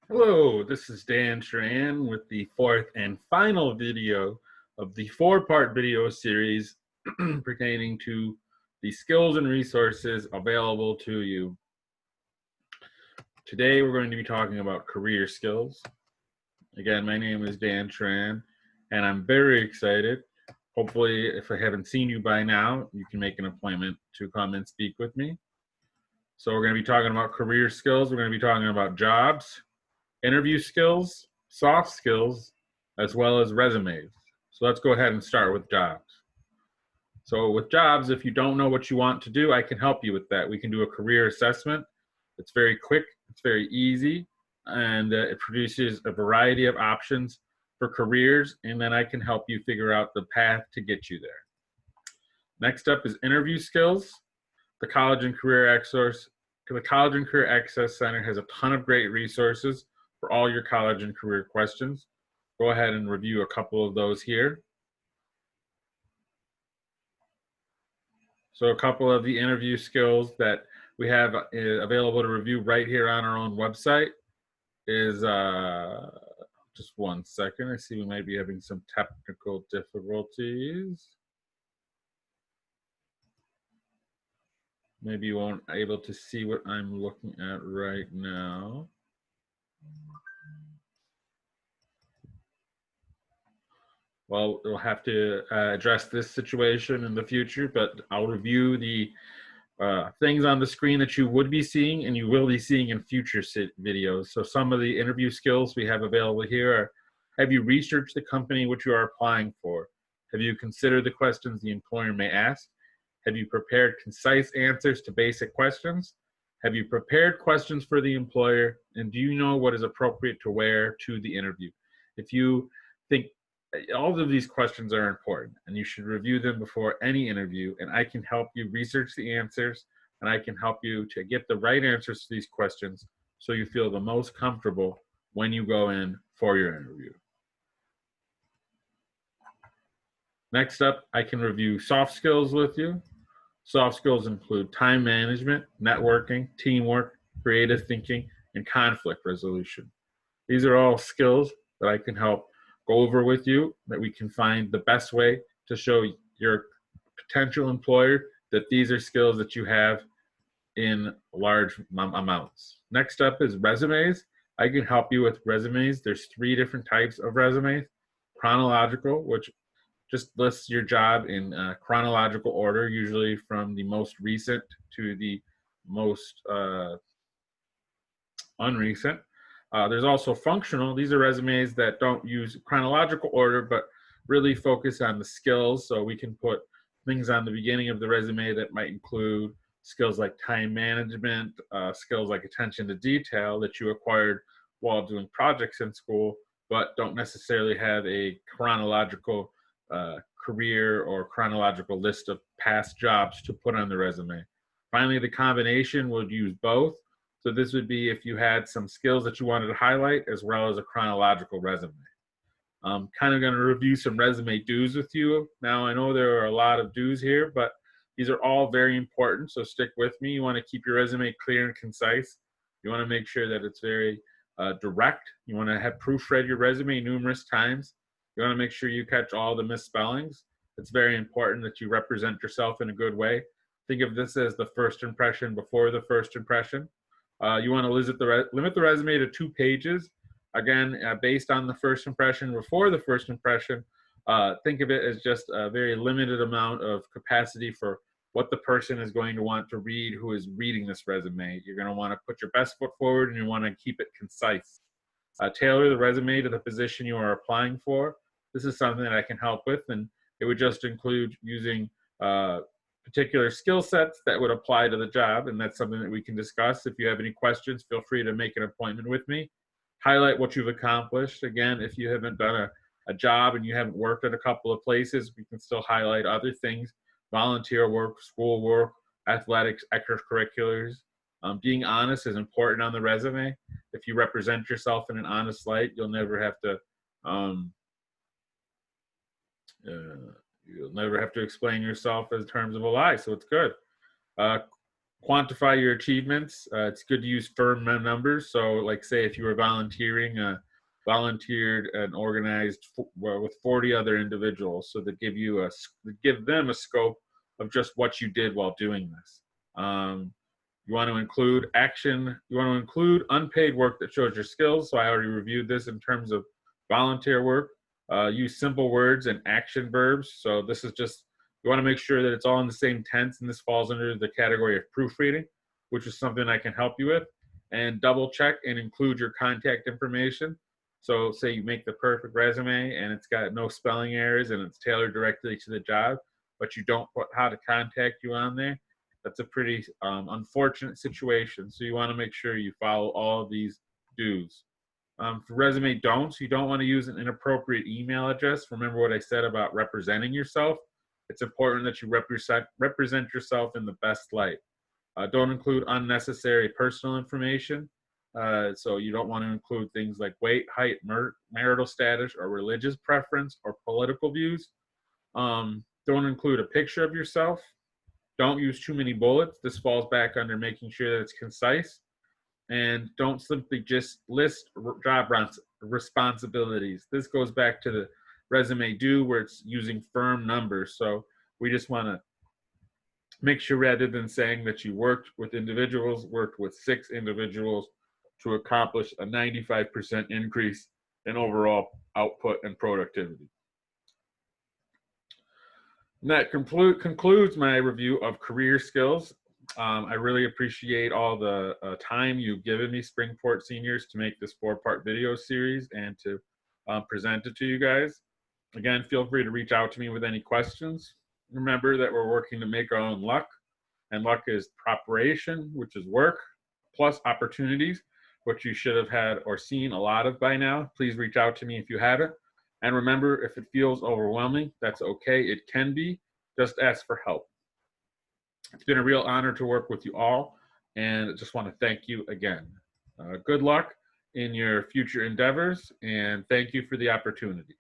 Hello, this is Dan Tran with the fourth and final video of the four-part video series pertaining to the skills and resources available to you. Today, we're going to be talking about career skills. Again, my name is Dan Tran, and I'm very excited. Hopefully, if I haven't seen you by now, you can make an appointment to come and speak with me. So we're going to be talking about career skills. We're going to be talking about jobs, interview skills, soft skills, as well as resumes. So let's go ahead and start with jobs. So with jobs, if you don't know what you want to do, I can help you with that. We can do a career assessment. It's very quick, it's very easy, and it produces a variety of options for careers, and then I can help you figure out the path to get you there. Next up is interview skills. The College and Career Access Center has a ton of great resources for all your college and career questions. Go ahead and review a couple of those here. So a couple of the interview skills that we have available to review right here on our own website is, just one second. I see we might be having some technical difficulties. Maybe you won't able to see what I'm looking at right now. Well, we'll have to address this situation in the future, but I'll review the things on the screen that you would be seeing and you will be seeing in future videos. So some of the interview skills we have available here are: have you researched the company which you are applying for? Have you considered the questions the employer may ask? Have you prepared concise answers to basic questions? Have you prepared questions for the employer? And do you know what is appropriate to wear to the interview? If you think all of these questions are important and you should review them before any interview, and I can help you research the answers and I can help you to get the right answers to these questions so you feel the most comfortable when you go in for your interview. Next up, I can review soft skills with you. Soft skills include time management, networking, teamwork, creative thinking, and conflict resolution. These are all skills that I can help go over with you, that we can find the best way to show your potential employer that these are skills that you have in large amounts. Next up is resumes. I can help you with resumes. There's 3 different types of resumes. Chronological, which just lists your job in chronological order, usually from the most recent to the most unrecent. There's also functional. These are resumes that don't use chronological order, but really focus on the skills. So we can put things on the beginning of the resume that might include skills like time management, skills like attention to detail that you acquired while doing projects in school, but don't necessarily have a chronological career or chronological list of past jobs to put on the resume. Finally, the combination would use both. So this would be if you had some skills that you wanted to highlight as well as a chronological resume. I'm kind of going to review some resume do's with you. Now, I know there are a lot of do's here, but these are all very important, so stick with me. You want to keep your resume clear and concise. You want to make sure that it's very direct. You want to have proofread your resume numerous times. You want to make sure you catch all the misspellings. It's very important that you represent yourself in a good way. Think of this as the first impression before the first impression. You want to limit the resume to 2 pages. Again, based on the first impression before the first impression, think of it as just a very limited amount of capacity for what the person is going to want to read who is reading this resume. You're going to want to put your best foot forward and you want to keep it concise. Tailor the resume to the position you are applying for. This is something that I can help with, and it would just include using particular skill sets that would apply to the job, and that's something that we can discuss. If you have any questions, feel free to make an appointment with me. Highlight what you've accomplished. Again, if you haven't done a job and you haven't worked at a couple of places, we can still highlight other things: volunteer work, school work, athletics, extracurriculars. Being honest is important on the resume. If you represent yourself in an honest light, you'll never have to explain yourself in terms of a lie, so it's good. Quantify your achievements. It's good to use firm numbers. So, like, say if you were volunteering, volunteered and organized with 40 other individuals, so that give them a scope of just what you did while doing this. You want to include action. You want to include unpaid work that shows your skills. So I already reviewed this in terms of volunteer work. Use simple words and action verbs. So this is just, you want to make sure that it's all in the same tense, and this falls under the category of proofreading, which is something I can help you with. And double check and include your contact information. So say you make the perfect resume and it's got no spelling errors and it's tailored directly to the job, but you don't put how to contact you on there. That's a pretty unfortunate situation. So you want to make sure you follow all of these do's. For resume don'ts, you don't want to use an inappropriate email address. Remember what I said about representing yourself. It's important that you represent yourself in the best light. Don't include unnecessary personal information. So you don't want to include things like weight, height, marital status, or religious preference, or political views. Don't include a picture of yourself. Don't use too many bullets. This falls back under making sure that it's concise. And don't simply just list job responsibilities. This goes back to the resume do, where it's using firm numbers. So we just want to make sure, rather than saying that you worked with 6 individuals to accomplish a 95% increase in overall output and productivity. And that concludes my review of career skills. I really appreciate all the time you've given me, Springport seniors, to make this 4-part video series and to present it to you guys. Again, feel free to reach out to me with any questions. Remember that we're working to make our own luck, and luck is preparation, which is work, plus opportunities, which you should have had or seen a lot of by now. Please reach out to me if you haven't. And remember, if it feels overwhelming, that's okay. It can be. Just ask for help. It's been a real honor to work with you all, and I just want to thank you again. Good luck in your future endeavors, and thank you for the opportunity.